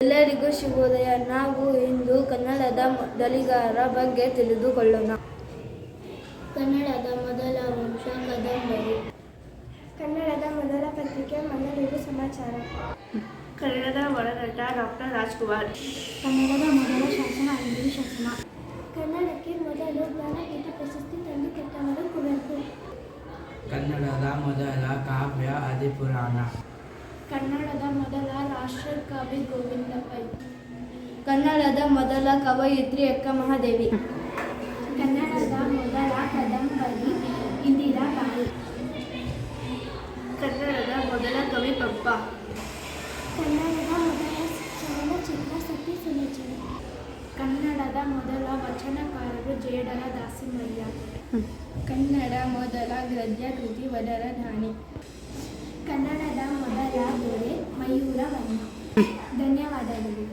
ಎಲ್ಲರಿಗೂ ಶುಭೋದಯ. ನಾವು ಇಂದು ಕನ್ನಡದ ಮೊದಲಿಗರ ಬಗ್ಗೆ ತಿಳಿದುಕೊಳ್ಳೋಣ. ಕನ್ನಡದ ಮೊದಲ ವಂಶ ಕದಂಬರು. ಕನ್ನಡದ ಮೊದಲ ಪತ್ರಿಕೆ ಮಂಗಳೂರು ಸಮಾಚಾರ. ಕನ್ನಡದ ಒಳನಟ ಡಾಕ್ಟರ್ ರಾಜ್ಕುಮಾರ್. ಕನ್ನಡದ ಮೊದಲ ಶಾಸನ ಐಂದ್ರಿ ಶಾಸನ. ಕನ್ನಡಕ್ಕೆ ಮೊದಲು ಜ್ಞಾನಪೀಠ ಪ್ರಶಸ್ತಿ ತಂದುಕೊಟ್ಟವರು ಕುವೆಂಪು. ಕನ್ನಡದ ಮೊದಲ ಕಾವ್ಯ ಆದಿಪುರಾಣ. ಕನ್ನಡದ ಮೊದಲ ರಾಷ್ಟ್ರಕವಿ ಗೋವಿಂದ ಪೈ. ಕನ್ನಡದ ಮೊದಲ ಕವಯಿತ್ರಿ ಅಕ್ಕ ಮಹಾದೇವಿ. ಕನ್ನಡದ ಮೊದಲ ಕಾದಂಬರಿ ಇಂದಿರಾಬಾಯಿ. ಕನ್ನಡದ ಮೊದಲ ಕವಿ ಪಂಪ. ಕನ್ನಡದ ಮೊದಲ ಚಲನಚಿತ್ರ ಸತಿ ಸುಲೋಚನೆ. ಕನ್ನಡದ ಮೊದಲ ವಚನಕಾರರು ಜೇಡರ ದಾಸಿಮಯ್ಯ. ಕನ್ನಡ ಮೊದಲ ಗದ್ಯ ಕೃತಿ ವರದಾನಿ. ಕನ್ನಡದ ಮೊದಲ ದೊರೆ ಮಯೂರವರ್ಮ. ಧನ್ಯವಾದಗಳು.